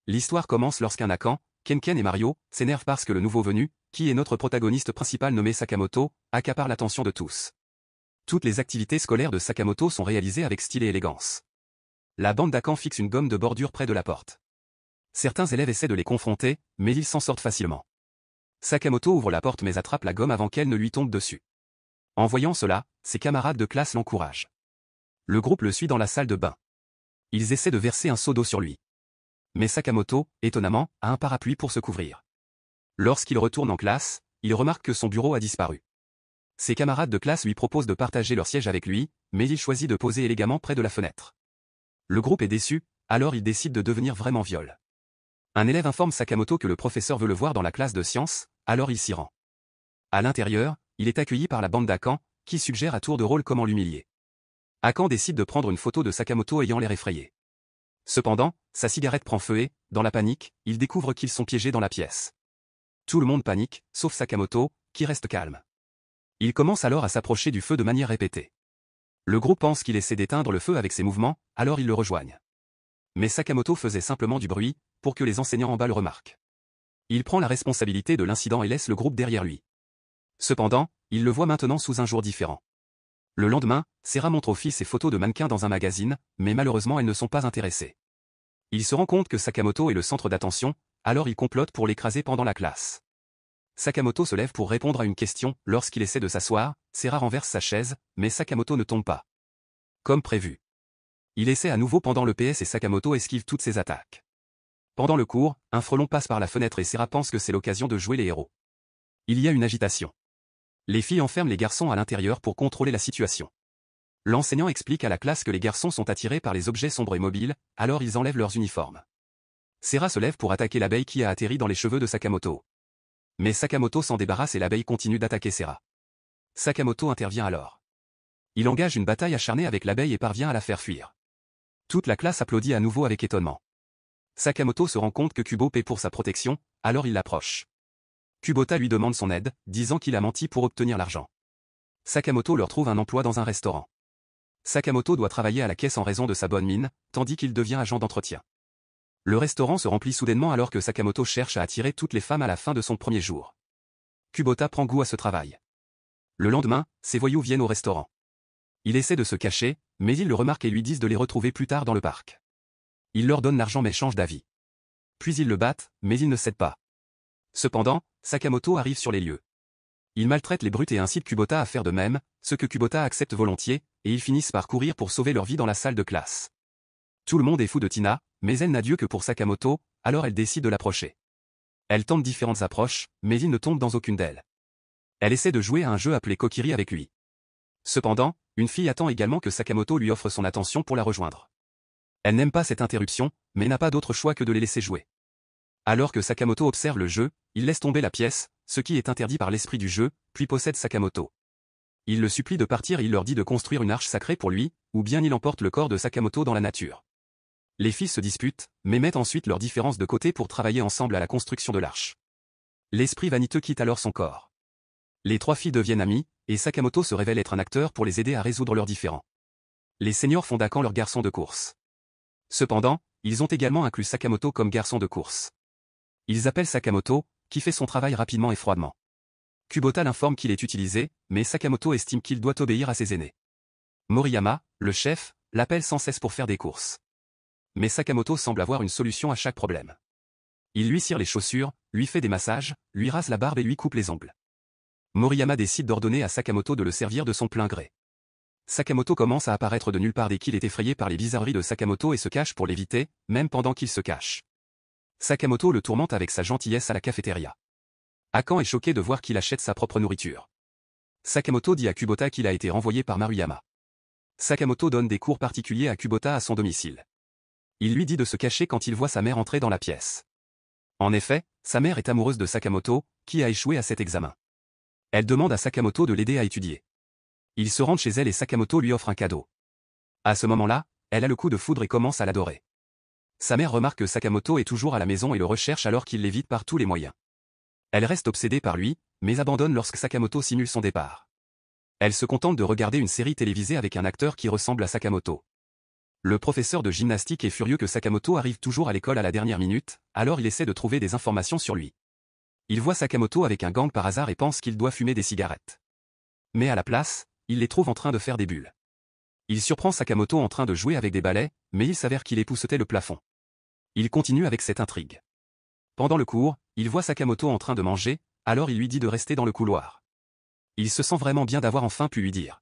L'histoire commence lorsqu'un Akan, Kenken et Mario s'énervent parce que le nouveau venu, qui est notre protagoniste principal nommé Sakamoto, accapare l'attention de tous. Toutes les activités scolaires de Sakamoto sont réalisées avec style et élégance. La bande d'Akan fixe une gomme de bordure près de la porte. Certains élèves essaient de les confronter, mais ils s'en sortent facilement. Sakamoto ouvre la porte mais attrape la gomme avant qu'elle ne lui tombe dessus. En voyant cela, ses camarades de classe l'encouragent. Le groupe le suit dans la salle de bain. Ils essaient de verser un seau d'eau sur lui. Mais Sakamoto, étonnamment, a un parapluie pour se couvrir. Lorsqu'il retourne en classe, il remarque que son bureau a disparu. Ses camarades de classe lui proposent de partager leur siège avec lui, mais il choisit de poser élégamment près de la fenêtre. Le groupe est déçu, alors il décide de devenir vraiment viol. Un élève informe Sakamoto que le professeur veut le voir dans la classe de sciences, alors il s'y rend. À l'intérieur, il est accueilli par la bande d'Akan, qui suggère à tour de rôle comment l'humilier. Akan décide de prendre une photo de Sakamoto ayant l'air effrayé. Cependant, sa cigarette prend feu et, dans la panique, il découvre qu'ils sont piégés dans la pièce. Tout le monde panique, sauf Sakamoto, qui reste calme. Il commence alors à s'approcher du feu de manière répétée. Le groupe pense qu'il essaie d'éteindre le feu avec ses mouvements, alors ils le rejoignent. Mais Sakamoto faisait simplement du bruit, pour que les enseignants en bas le remarquent. Il prend la responsabilité de l'incident et laisse le groupe derrière lui. Cependant, il le voit maintenant sous un jour différent. Le lendemain, Sera montre aux filles ses photos de mannequins dans un magazine, mais malheureusement elles ne sont pas intéressées. Il se rend compte que Sakamoto est le centre d'attention, alors il complote pour l'écraser pendant la classe. Sakamoto se lève pour répondre à une question, lorsqu'il essaie de s'asseoir, Sera renverse sa chaise, mais Sakamoto ne tombe pas. Comme prévu. Il essaie à nouveau pendant le PS et Sakamoto esquive toutes ses attaques. Pendant le cours, un frelon passe par la fenêtre et Sera pense que c'est l'occasion de jouer les héros. Il y a une agitation. Les filles enferment les garçons à l'intérieur pour contrôler la situation. L'enseignant explique à la classe que les garçons sont attirés par les objets sombres et mobiles, alors ils enlèvent leurs uniformes. Sera se lève pour attaquer l'abeille qui a atterri dans les cheveux de Sakamoto. Mais Sakamoto s'en débarrasse et l'abeille continue d'attaquer Sera. Sakamoto intervient alors. Il engage une bataille acharnée avec l'abeille et parvient à la faire fuir. Toute la classe applaudit à nouveau avec étonnement. Sakamoto se rend compte que Kubo paie pour sa protection, alors il l'approche. Kubota lui demande son aide, disant qu'il a menti pour obtenir l'argent. Sakamoto leur trouve un emploi dans un restaurant. Sakamoto doit travailler à la caisse en raison de sa bonne mine, tandis qu'il devient agent d'entretien. Le restaurant se remplit soudainement alors que Sakamoto cherche à attirer toutes les femmes à la fin de son premier jour. Kubota prend goût à ce travail. Le lendemain, ses voyous viennent au restaurant. Il essaie de se cacher, mais ils le remarquent et lui disent de les retrouver plus tard dans le parc. Il leur donne l'argent mais change d'avis. Puis ils le battent, mais il ne cède pas. Cependant, Sakamoto arrive sur les lieux. Il maltraite les brutes et incite Kubota à faire de même, ce que Kubota accepte volontiers, et ils finissent par courir pour sauver leur vie dans la salle de classe. Tout le monde est fou de Tina, mais elle n'a Dieu que pour Sakamoto, alors elle décide de l'approcher. Elle tente différentes approches, mais il ne tombe dans aucune d'elles. Elle essaie de jouer à un jeu appelé Kokiri avec lui. Cependant, une fille attend également que Sakamoto lui offre son attention pour la rejoindre. Elle n'aime pas cette interruption, mais n'a pas d'autre choix que de les laisser jouer. Alors que Sakamoto observe le jeu, il laisse tomber la pièce, ce qui est interdit par l'esprit du jeu, puis possède Sakamoto. Il le supplie de partir et il leur dit de construire une arche sacrée pour lui, ou bien il emporte le corps de Sakamoto dans la nature. Les filles se disputent, mais mettent ensuite leurs différences de côté pour travailler ensemble à la construction de l'arche. L'esprit vaniteux quitte alors son corps. Les trois filles deviennent amies, et Sakamoto se révèle être un acteur pour les aider à résoudre leurs différends. Les seniors font d'Akan leur garçon de course. Cependant, ils ont également inclus Sakamoto comme garçon de course. Ils appellent Sakamoto, qui fait son travail rapidement et froidement. Kubota l'informe qu'il est utilisé, mais Sakamoto estime qu'il doit obéir à ses aînés. Moriyama, le chef, l'appelle sans cesse pour faire des courses. Mais Sakamoto semble avoir une solution à chaque problème. Il lui cire les chaussures, lui fait des massages, lui rase la barbe et lui coupe les ongles. Moriyama décide d'ordonner à Sakamoto de le servir de son plein gré. Sakamoto commence à apparaître de nulle part dès qu'il est effrayé par les bizarreries de Sakamoto et se cache pour l'éviter, même pendant qu'il se cache. Sakamoto le tourmente avec sa gentillesse à la cafétéria. Akan est choqué de voir qu'il achète sa propre nourriture. Sakamoto dit à Kubota qu'il a été renvoyé par Maruyama. Sakamoto donne des cours particuliers à Kubota à son domicile. Il lui dit de se cacher quand il voit sa mère entrer dans la pièce. En effet, sa mère est amoureuse de Sakamoto, qui a échoué à cet examen. Elle demande à Sakamoto de l'aider à étudier. Il se rend chez elle et Sakamoto lui offre un cadeau. À ce moment-là, elle a le coup de foudre et commence à l'adorer. Sa mère remarque que Sakamoto est toujours à la maison et le recherche alors qu'il l'évite par tous les moyens. Elle reste obsédée par lui, mais abandonne lorsque Sakamoto simule son départ. Elle se contente de regarder une série télévisée avec un acteur qui ressemble à Sakamoto. Le professeur de gymnastique est furieux que Sakamoto arrive toujours à l'école à la dernière minute, alors il essaie de trouver des informations sur lui. Il voit Sakamoto avec un gang par hasard et pense qu'il doit fumer des cigarettes. Mais à la place, il les trouve en train de faire des bulles. Il surprend Sakamoto en train de jouer avec des balais, mais il s'avère qu'il époussetait le plafond. Il continue avec cette intrigue. Pendant le cours, il voit Sakamoto en train de manger, alors il lui dit de rester dans le couloir. Il se sent vraiment bien d'avoir enfin pu lui dire.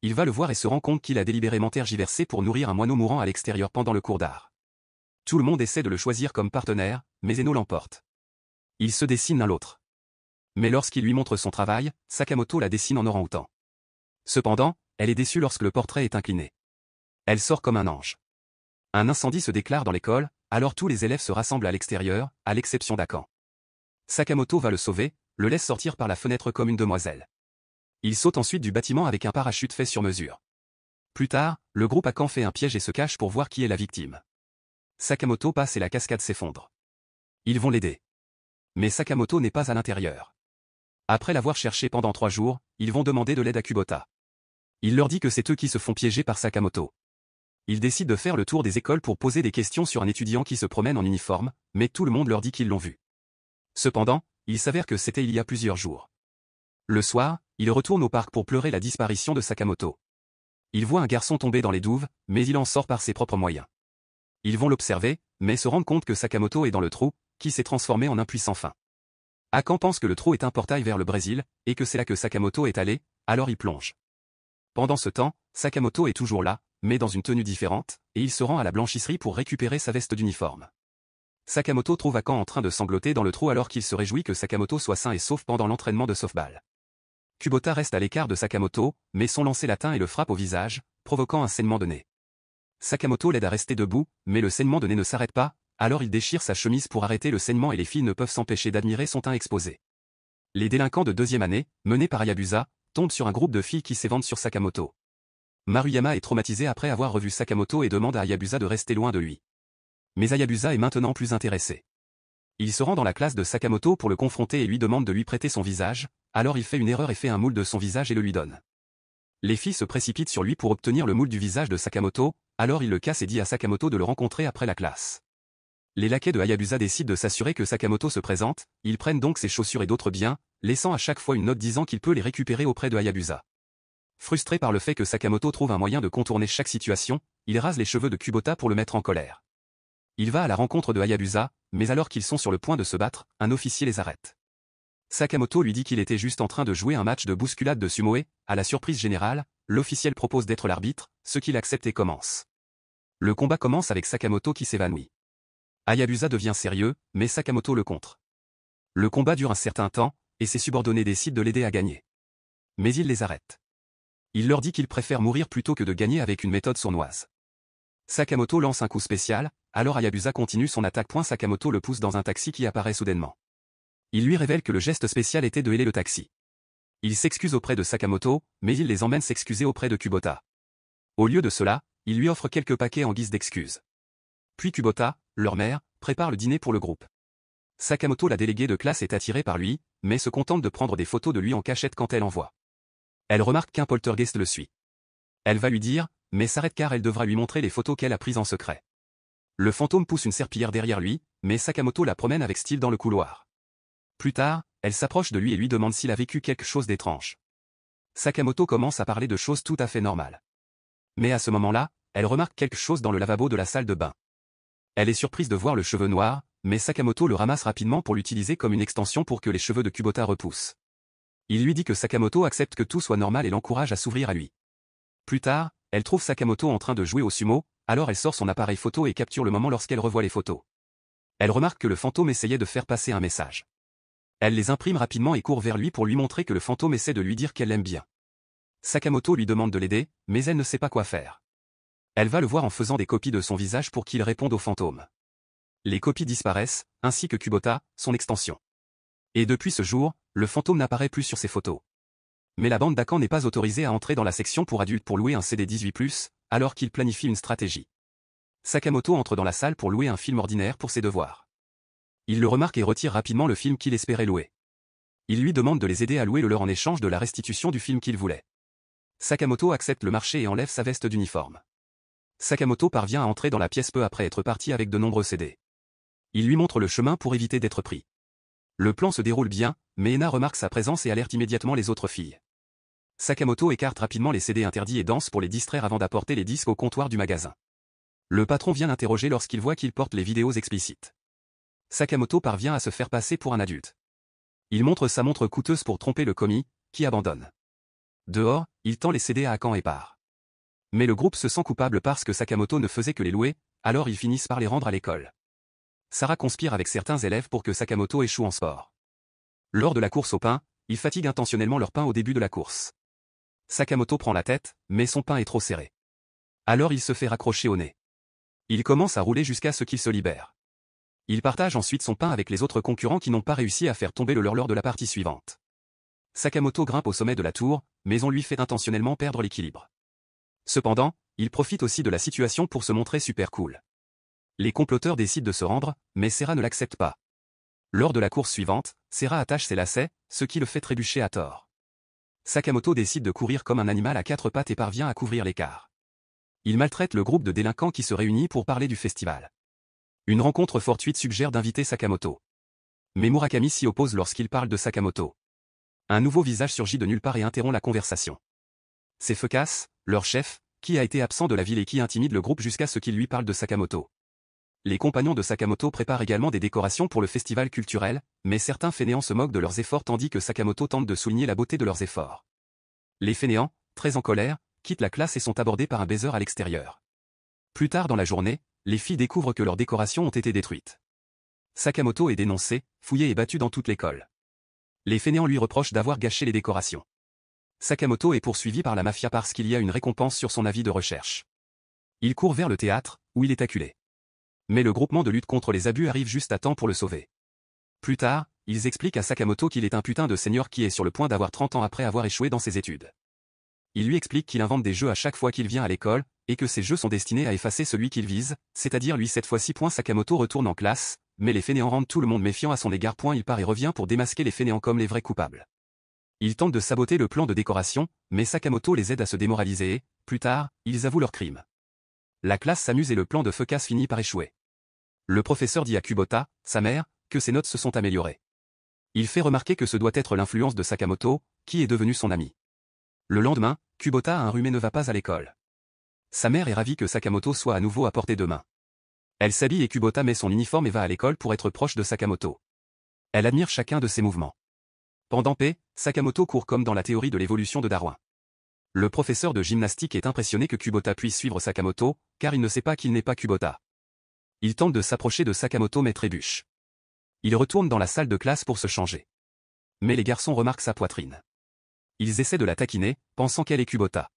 Il va le voir et se rend compte qu'il a délibérément tergiversé pour nourrir un moineau mourant à l'extérieur pendant le cours d'art. Tout le monde essaie de le choisir comme partenaire, mais Eno l'emporte. Ils se dessinent l'un l'autre. Mais lorsqu'il lui montre son travail, Sakamoto la dessine en orang-outan. Cependant, elle est déçue lorsque le portrait est incliné. Elle sort comme un ange. Un incendie se déclare dans l'école, alors tous les élèves se rassemblent à l'extérieur, à l'exception d'Akan. Sakamoto va le sauver, le laisse sortir par la fenêtre comme une demoiselle. Il saute ensuite du bâtiment avec un parachute fait sur mesure. Plus tard, le groupe Akan fait un piège et se cache pour voir qui est la victime. Sakamoto passe et la cascade s'effondre. Ils vont l'aider. Mais Sakamoto n'est pas à l'intérieur. Après l'avoir cherché pendant 3 jours, ils vont demander de l'aide à Kubota. Il leur dit que c'est eux qui se font piéger par Sakamoto. Ils décident de faire le tour des écoles pour poser des questions sur un étudiant qui se promène en uniforme, mais tout le monde leur dit qu'ils l'ont vu. Cependant, il s'avère que c'était il y a plusieurs jours. Le soir, il retourne au parc pour pleurer la disparition de Sakamoto. Il voit un garçon tomber dans les douves, mais il en sort par ses propres moyens. Ils vont l'observer, mais se rendent compte que Sakamoto est dans le trou, qui s'est transformé en un puissant fin. Akan pense que le trou est un portail vers le Brésil, et que c'est là que Sakamoto est allé, alors il plonge. Pendant ce temps, Sakamoto est toujours là, mais dans une tenue différente, et il se rend à la blanchisserie pour récupérer sa veste d'uniforme. Sakamoto trouve Akan en train de sangloter dans le trou alors qu'il se réjouit que Sakamoto soit sain et sauf pendant l'entraînement de softball. Kubota reste à l'écart de Sakamoto, mais son lancer l'atteint et le frappe au visage, provoquant un saignement de nez. Sakamoto l'aide à rester debout, mais le saignement de nez ne s'arrête pas, alors il déchire sa chemise pour arrêter le saignement et les filles ne peuvent s'empêcher d'admirer son teint exposé. Les délinquants de 2e année, menés par Hayabusa, tombent sur un groupe de filles qui s'éventent sur Sakamoto. Maruyama est traumatisé après avoir revu Sakamoto et demande à Hayabusa de rester loin de lui. Mais Hayabusa est maintenant plus intéressé. Il se rend dans la classe de Sakamoto pour le confronter et lui demande de lui prêter son visage, alors il fait une erreur et fait un moule de son visage et le lui donne. Les filles se précipitent sur lui pour obtenir le moule du visage de Sakamoto, alors il le casse et dit à Sakamoto de le rencontrer après la classe. Les laquais de Hayabusa décident de s'assurer que Sakamoto se présente, ils prennent donc ses chaussures et d'autres biens, laissant à chaque fois une note disant qu'il peut les récupérer auprès de Hayabusa. Frustré par le fait que Sakamoto trouve un moyen de contourner chaque situation, il rase les cheveux de Kubota pour le mettre en colère. Il va à la rencontre de Hayabusa, mais alors qu'ils sont sur le point de se battre, un officier les arrête. Sakamoto lui dit qu'il était juste en train de jouer un match de bousculade de sumo et, à la surprise générale, l'officiel propose d'être l'arbitre, ce qu'il accepte et commence. Le combat commence avec Sakamoto qui s'évanouit. Hayabusa devient sérieux, mais Sakamoto le contre. Le combat dure un certain temps, et ses subordonnés décident de l'aider à gagner. Mais il les arrête. Il leur dit qu'il préfère mourir plutôt que de gagner avec une méthode sournoise. Sakamoto lance un coup spécial, alors Hayabusa continue son attaque. Sakamoto le pousse dans un taxi qui apparaît soudainement. Il lui révèle que le geste spécial était de héler le taxi. Il s'excuse auprès de Sakamoto, mais il les emmène s'excuser auprès de Kubota. Au lieu de cela, il lui offre quelques paquets en guise d'excuse. Puis Kubota, leur mère, prépare le dîner pour le groupe. Sakamoto, la déléguée de classe, est attirée par lui, mais se contente de prendre des photos de lui en cachette quand elle en voit. Elle remarque qu'un poltergeist le suit. Elle va lui dire, mais s'arrête car elle devra lui montrer les photos qu'elle a prises en secret. Le fantôme pousse une serpillière derrière lui, mais Sakamoto la promène avec style dans le couloir. Plus tard, elle s'approche de lui et lui demande s'il a vécu quelque chose d'étrange. Sakamoto commence à parler de choses tout à fait normales. Mais à ce moment-là, elle remarque quelque chose dans le lavabo de la salle de bain. Elle est surprise de voir le cheveu noir, mais Sakamoto le ramasse rapidement pour l'utiliser comme une extension pour que les cheveux de Kubota repoussent. Il lui dit que Sakamoto accepte que tout soit normal et l'encourage à s'ouvrir à lui. Plus tard, elle trouve Sakamoto en train de jouer au sumo, alors elle sort son appareil photo et capture le moment lorsqu'elle revoit les photos. Elle remarque que le fantôme essayait de faire passer un message. Elle les imprime rapidement et court vers lui pour lui montrer que le fantôme essaie de lui dire qu'elle l'aime bien. Sakamoto lui demande de l'aider, mais elle ne sait pas quoi faire. Elle va le voir en faisant des copies de son visage pour qu'il réponde au fantôme. Les copies disparaissent, ainsi que Kubota, son extension. Et depuis ce jour, le fantôme n'apparaît plus sur ses photos. Mais la bande d'Akan n'est pas autorisée à entrer dans la section pour adultes pour louer un CD 18+, alors qu'il planifie une stratégie. Sakamoto entre dans la salle pour louer un film ordinaire pour ses devoirs. Il le remarque et retire rapidement le film qu'il espérait louer. Il lui demande de les aider à louer le leur en échange de la restitution du film qu'il voulait. Sakamoto accepte le marché et enlève sa veste d'uniforme. Sakamoto parvient à entrer dans la pièce peu après être parti avec de nombreux CD. Il lui montre le chemin pour éviter d'être pris. Le plan se déroule bien, mais Ena remarque sa présence et alerte immédiatement les autres filles. Sakamoto écarte rapidement les CD interdits et danse pour les distraire avant d'apporter les disques au comptoir du magasin. Le patron vient l'interroger lorsqu'il voit qu'il porte les vidéos explicites. Sakamoto parvient à se faire passer pour un adulte. Il montre sa montre coûteuse pour tromper le commis, qui abandonne. Dehors, il tend les CD à Akan et part. Mais le groupe se sent coupable parce que Sakamoto ne faisait que les louer, alors ils finissent par les rendre à l'école. Sarah conspire avec certains élèves pour que Sakamoto échoue en sport. Lors de la course au pain, ils fatiguent intentionnellement leur pain au début de la course. Sakamoto prend la tête, mais son pain est trop serré. Alors il se fait raccrocher au nez. Il commence à rouler jusqu'à ce qu'il se libère. Il partage ensuite son pain avec les autres concurrents qui n'ont pas réussi à faire tomber le leur lors de la partie suivante. Sakamoto grimpe au sommet de la tour, mais on lui fait intentionnellement perdre l'équilibre. Cependant, il profite aussi de la situation pour se montrer super cool. Les comploteurs décident de se rendre, mais Sera ne l'accepte pas. Lors de la course suivante, Sera attache ses lacets, ce qui le fait trébucher à tort. Sakamoto décide de courir comme un animal à quatre pattes et parvient à couvrir l'écart. Il maltraite le groupe de délinquants qui se réunit pour parler du festival. Une rencontre fortuite suggère d'inviter Sakamoto. Mais Murakami s'y oppose lorsqu'il parle de Sakamoto. Un nouveau visage surgit de nulle part et interrompt la conversation. C'est Fukas, leur chef, qui a été absent de la ville et qui intimide le groupe jusqu'à ce qu'il lui parle de Sakamoto. Les compagnons de Sakamoto préparent également des décorations pour le festival culturel, mais certains fainéants se moquent de leurs efforts tandis que Sakamoto tente de souligner la beauté de leurs efforts. Les fainéants, très en colère, quittent la classe et sont abordés par un baiser à l'extérieur. Plus tard dans la journée, les filles découvrent que leurs décorations ont été détruites. Sakamoto est dénoncé, fouillé et battu dans toute l'école. Les fainéants lui reprochent d'avoir gâché les décorations. Sakamoto est poursuivi par la mafia parce qu'il y a une récompense sur son avis de recherche. Il court vers le théâtre, où il est acculé. Mais le groupement de lutte contre les abus arrive juste à temps pour le sauver. Plus tard, ils expliquent à Sakamoto qu'il est un putain de senior qui est sur le point d'avoir 30 ans après avoir échoué dans ses études. Il lui explique qu'il invente des jeux à chaque fois qu'il vient à l'école, et que ces jeux sont destinés à effacer celui qu'il vise, c'est-à-dire lui cette fois-ci. Sakamoto retourne en classe, mais les fainéants rendent tout le monde méfiant à son égard. Il part et revient pour démasquer les fainéants comme les vrais coupables. Il tente de saboter le plan de décoration, mais Sakamoto les aide à se démoraliser et, plus tard, ils avouent leur crime. La classe s'amuse et le plan de Fukas finit par échouer. Le professeur dit à Kubota, sa mère, que ses notes se sont améliorées. Il fait remarquer que ce doit être l'influence de Sakamoto, qui est devenu son ami. Le lendemain, Kubota a un rhume et ne va pas à l'école. Sa mère est ravie que Sakamoto soit à nouveau à portée de main. Elle s'habille et Kubota met son uniforme et va à l'école pour être proche de Sakamoto. Elle admire chacun de ses mouvements. Pendant P, Sakamoto court comme dans la théorie de l'évolution de Darwin. Le professeur de gymnastique est impressionné que Kubota puisse suivre Sakamoto, car il ne sait pas qu'il n'est pas Kubota. Il tente de s'approcher de Sakamoto mais trébuche. Il retourne dans la salle de classe pour se changer. Mais les garçons remarquent sa poitrine. Ils essaient de la taquiner, pensant qu'elle est Kubota.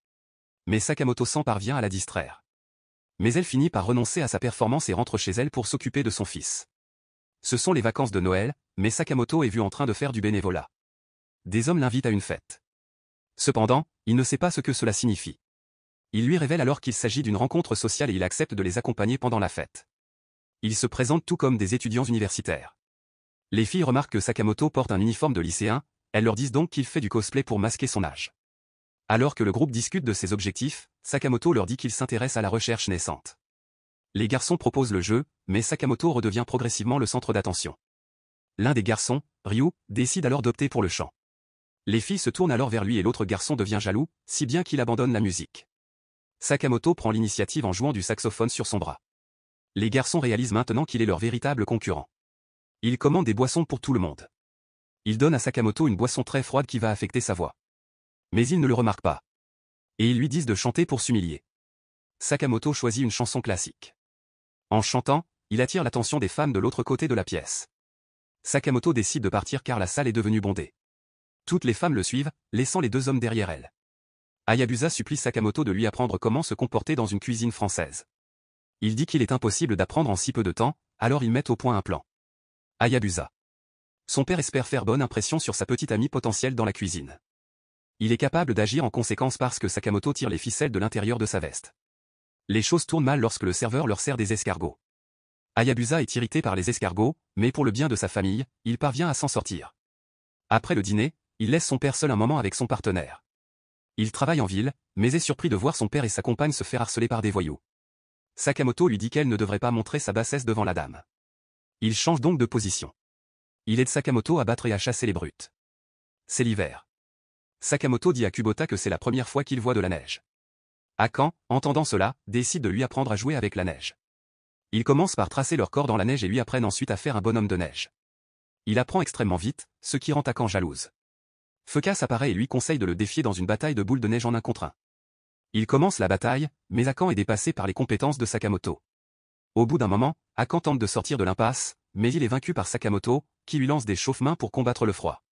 Mais Sakamoto s'en parvient à la distraire. Mais elle finit par renoncer à sa performance et rentre chez elle pour s'occuper de son fils. Ce sont les vacances de Noël, mais Sakamoto est vu en train de faire du bénévolat. Des hommes l'invitent à une fête. Cependant, il ne sait pas ce que cela signifie. Il lui révèle alors qu'il s'agit d'une rencontre sociale et il accepte de les accompagner pendant la fête. Ils se présentent tout comme des étudiants universitaires. Les filles remarquent que Sakamoto porte un uniforme de lycéen, elles leur disent donc qu'il fait du cosplay pour masquer son âge. Alors que le groupe discute de ses objectifs, Sakamoto leur dit qu'il s'intéresse à la recherche naissante. Les garçons proposent le jeu, mais Sakamoto redevient progressivement le centre d'attention. L'un des garçons, Ryu, décide alors d'opter pour le chant. Les filles se tournent alors vers lui et l'autre garçon devient jaloux, si bien qu'il abandonne la musique. Sakamoto prend l'initiative en jouant du saxophone sur son bras. Les garçons réalisent maintenant qu'il est leur véritable concurrent. Il commande des boissons pour tout le monde. Il donne à Sakamoto une boisson très froide qui va affecter sa voix. Mais ils ne le remarquent pas. Et ils lui disent de chanter pour s'humilier. Sakamoto choisit une chanson classique. En chantant, il attire l'attention des femmes de l'autre côté de la pièce. Sakamoto décide de partir car la salle est devenue bondée. Toutes les femmes le suivent, laissant les deux hommes derrière elle. Hayabusa supplie Sakamoto de lui apprendre comment se comporter dans une cuisine française. Il dit qu'il est impossible d'apprendre en si peu de temps, alors ils mettent au point un plan. Hayabusa. Son père espère faire bonne impression sur sa petite amie potentielle dans la cuisine. Il est capable d'agir en conséquence parce que Sakamoto tire les ficelles de l'intérieur de sa veste. Les choses tournent mal lorsque le serveur leur sert des escargots. Hayabusa est irrité par les escargots, mais pour le bien de sa famille, il parvient à s'en sortir. Après le dîner, il laisse son père seul un moment avec son partenaire. Il travaille en ville, mais est surpris de voir son père et sa compagne se faire harceler par des voyous. Sakamoto lui dit qu'elle ne devrait pas montrer sa bassesse devant la dame. Il change donc de position. Il aide Sakamoto à battre et à chasser les brutes. C'est l'hiver. Sakamoto dit à Kubota que c'est la première fois qu'il voit de la neige. Akan, entendant cela, décide de lui apprendre à jouer avec la neige. Ils commencent par tracer leur corps dans la neige et lui apprennent ensuite à faire un bonhomme de neige. Il apprend extrêmement vite, ce qui rend Akan jalouse. Pheukas apparaît et lui conseille de le défier dans une bataille de boules de neige en 1 contre 1. Il commence la bataille, mais Akan est dépassé par les compétences de Sakamoto. Au bout d'un moment, Akan tente de sortir de l'impasse, mais il est vaincu par Sakamoto, qui lui lance des chauffe-mains pour combattre le froid.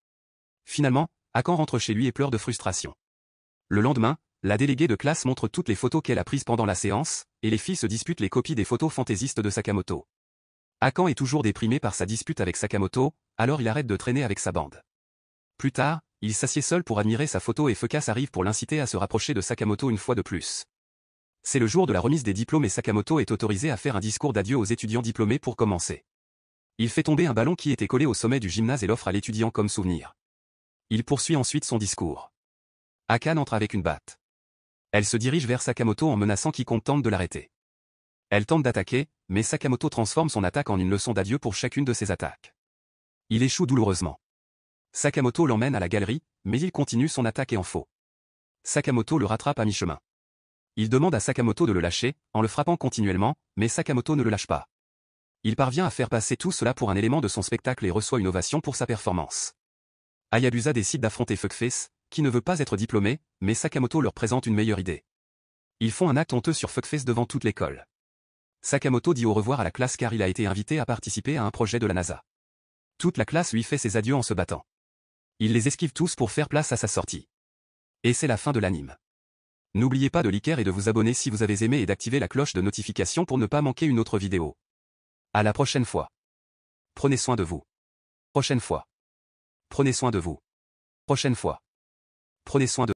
Finalement, Akan rentre chez lui et pleure de frustration. Le lendemain, la déléguée de classe montre toutes les photos qu'elle a prises pendant la séance, et les filles se disputent les copies des photos fantaisistes de Sakamoto. Akan est toujours déprimé par sa dispute avec Sakamoto, alors il arrête de traîner avec sa bande. Plus tard, il s'assied seul pour admirer sa photo et Pheukas arrive pour l'inciter à se rapprocher de Sakamoto une fois de plus. C'est le jour de la remise des diplômes et Sakamoto est autorisé à faire un discours d'adieu aux étudiants diplômés pour commencer. Il fait tomber un ballon qui était collé au sommet du gymnase et l'offre à l'étudiant comme souvenir. Il poursuit ensuite son discours. Akan entre avec une batte. Elle se dirige vers Sakamoto en menaçant quiconque tente de l'arrêter. Elle tente d'attaquer, mais Sakamoto transforme son attaque en une leçon d'adieu pour chacune de ses attaques. Il échoue douloureusement. Sakamoto l'emmène à la galerie, mais il continue son attaque et en faux. Sakamoto le rattrape à mi-chemin. Il demande à Sakamoto de le lâcher, en le frappant continuellement, mais Sakamoto ne le lâche pas. Il parvient à faire passer tout cela pour un élément de son spectacle et reçoit une ovation pour sa performance. Hayabusa décide d'affronter Fuckface, qui ne veut pas être diplômé, mais Sakamoto leur présente une meilleure idée. Ils font un acte honteux sur Fuckface devant toute l'école. Sakamoto dit au revoir à la classe car il a été invité à participer à un projet de la NASA. Toute la classe lui fait ses adieux en se battant. Il les esquive tous pour faire place à sa sortie. Et c'est la fin de l'anime. N'oubliez pas de liker et de vous abonner si vous avez aimé et d'activer la cloche de notification pour ne pas manquer une autre vidéo. À la prochaine fois. Prenez soin de vous. Prochaine fois. Prenez soin de vous. Prochaine fois. Prenez soin de